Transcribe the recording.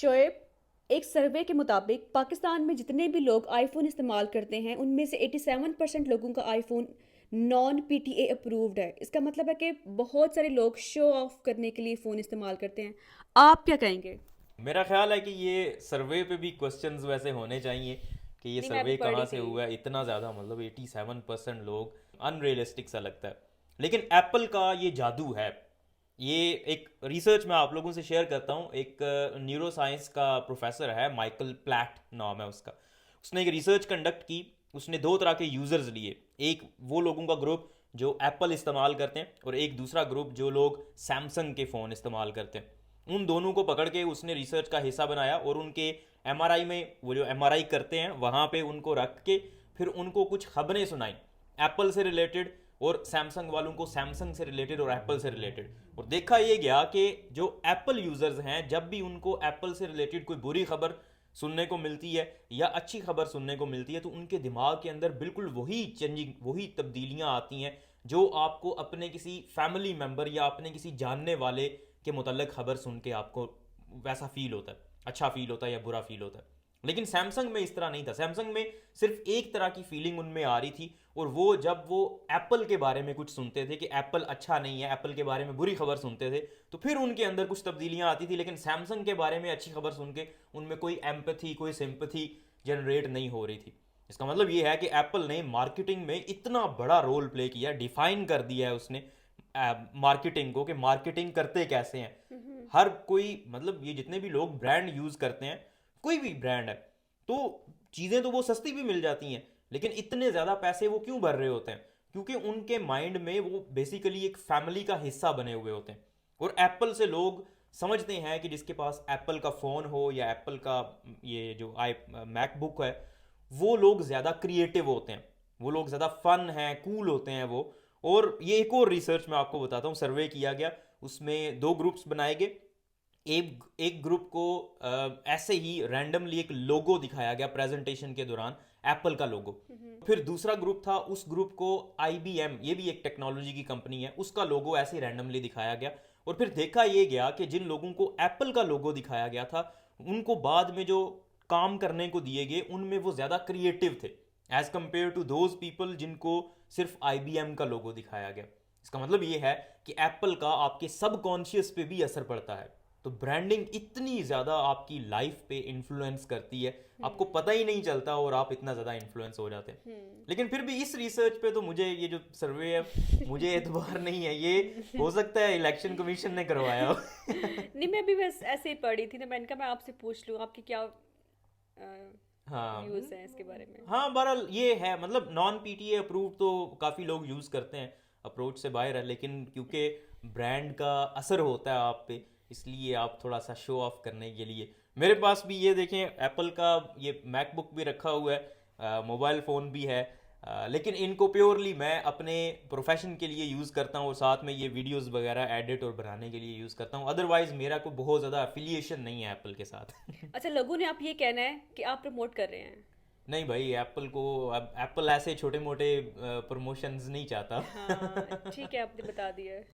शोएब, एक सर्वे के मुताबिक पाकिस्तान में जितने भी लोग आईफोन इस्तेमाल करते हैं उनमें से 87% लोगों का आईफोन नॉन पीटीए अप्रूव्ड है। इसका मतलब है कि बहुत सारे लोग शो ऑफ करने के लिए फ़ोन इस्तेमाल करते हैं। आप क्या कहेंगे? मेरा ख्याल है कि ये सर्वे पे भी क्वेश्चंस वैसे होने चाहिए कि ये नहीं, मैं अभी सर्वे पढ़ कहाँ रही से थी। हुआ है, इतना ज़्यादा मतलब 87% लोग, अनरियलिस्टिक सा लगता है। लेकिन एप्पल का ये जादू है। ये एक रिसर्च मैं आप लोगों से शेयर करता हूँ। एक न्यूरो साइंस का प्रोफेसर है, माइकल प्लैट नाम है उसका। उसने एक रिसर्च कंडक्ट की। उसने दो तरह के यूज़र्स लिए। एक वो लोगों का ग्रुप जो एप्पल इस्तेमाल करते हैं, और एक दूसरा ग्रुप जो लोग सैमसंग के फ़ोन इस्तेमाल करते हैं। उन दोनों को पकड़ के उसने रिसर्च का हिस्सा बनाया, और उनके एमआरआई में, वो जो एमआरआई करते हैं वहाँ पे उनको रख के फिर उनको कुछ खबरें सुनाई एप्पल से रिलेटेड, और सैमसंग वालों को सैमसंग से रिलेटेड और एप्पल से रिलेटेड। और देखा ये गया कि जो एप्पल यूजर्स हैं, जब भी उनको एप्पल से रिलेटेड कोई बुरी खबर सुनने को मिलती है या अच्छी खबर सुनने को मिलती है, तो उनके दिमाग के अंदर बिल्कुल वही चेंजिंग, वही तब्दीलियां आती हैं जो आपको अपने किसी फैमिली मेंबर या अपने किसी जानने वाले के मुतल्लिक खबर सुन के आपको वैसा फील होता है, अच्छा फील होता है या बुरा फील होता है। लेकिन सैमसंग में इस तरह नहीं था। सैमसंग में सिर्फ एक तरह की फीलिंग उनमें आ रही थी, और वो जब वो एप्पल के बारे में कुछ सुनते थे कि एप्पल अच्छा नहीं है, एप्पल के बारे में बुरी खबर सुनते थे, तो फिर उनके अंदर कुछ तब्दीलियां आती थी। लेकिन सैमसंग के बारे में अच्छी खबर सुन के उनमें कोई एम्पथी, कोई सिंपथी जनरेट नहीं हो रही थी। इसका मतलब ये है कि एप्पल ने मार्केटिंग में इतना बड़ा रोल प्ले किया, डिफाइन कर दिया है उसने मार्केटिंग को, कि मार्केटिंग करते कैसे हैं। हर कोई, मतलब ये जितने भी लोग ब्रांड यूज करते हैं, कोई भी ब्रांड है, तो चीज़ें तो वो सस्ती भी मिल जाती हैं, लेकिन इतने ज़्यादा पैसे वो क्यों भर रहे होते हैं? क्योंकि उनके माइंड में वो बेसिकली एक फैमिली का हिस्सा बने हुए होते हैं। और एप्पल से लोग समझते हैं कि जिसके पास एप्पल का फ़ोन हो या एप्पल का ये जो आई मैकबुक है, वो लोग ज़्यादा क्रिएटिव होते हैं, वो लोग ज़्यादा फन हैं, कूल होते हैं वो। और ये एक और रिसर्च मैं आपको बताता हूँ, सर्वे किया गया। उसमें दो ग्रुप्स बनाए गए। एक एक ग्रुप को ऐसे ही रैंडमली एक लोगो दिखाया गया प्रेजेंटेशन के दौरान, एप्पल का लोगो। फिर दूसरा ग्रुप था, उस ग्रुप को आईबीएम, ये भी एक टेक्नोलॉजी की कंपनी है, उसका लोगो ऐसे ही रैंडमली दिखाया गया। और फिर देखा ये गया कि जिन लोगों को एप्पल का लोगो दिखाया गया था, उनको बाद में जो काम करने को दिए गए उनमें वो ज़्यादा क्रिएटिव थे, as compare to those people जिनको सिर्फ आईबीएम का लोगो दिखाया गया। इसका मतलब ये है कि एप्पल का आपके सबकॉन्शियस पे भी असर पड़ता है। तो ब्रांडिंग इतनी ज़्यादा आपकी लाइफ पे इन्फ्लुएंस करती है, आपको पता ही नहीं चलता और आप इतना ज़्यादा इन्फ्लुएंस हो जाते हैं। लेकिन फिर भी इस रिसर्च पे तो मुझे, ये जो सर्वे है, मुझे एतबार नहीं है। ये हो सकता है इलेक्शन कमीशन ने करवाया हो। नहीं, मैं अभी बस ऐसे ही पढ़ी थी, तो मैंने कहा मैं आपसे पूछ लूँ आपकी क्या हाँ। व्यूज़ हैं इसके बारे में। हाँ, बहरहाल ये है, मतलब नॉन पीटीए अप्रूव तो काफ़ी लोग यूज़ करते हैं, अप्रोच से बाहर है। लेकिन क्योंकि ब्रांड का असर होता है आप पे, इसलिए आप थोड़ा सा शो ऑफ करने के लिए। मेरे पास भी ये देखें, एप्पल का ये मैकबुक भी रखा हुआ है, मोबाइल फ़ोन भी है। लेकिन इनको प्योरली मैं अपने प्रोफेशन के लिए यूज़ करता हूँ, और साथ में ये वीडियोस वगैरह एडिट और बनाने के लिए यूज़ करता हूँ। अदरवाइज़ मेरा कोई बहुत ज़्यादा एफिलिएशन नहीं है एप्पल के साथ। अच्छा, लोगों ने आप ये कहना है कि आप प्रमोट कर रहे हैं। नहीं भाई, एप्पल को, अब एप्पल ऐसे छोटे मोटे प्रमोशंस नहीं चाहता। हाँ, ठीक है, आपने बता दिया है।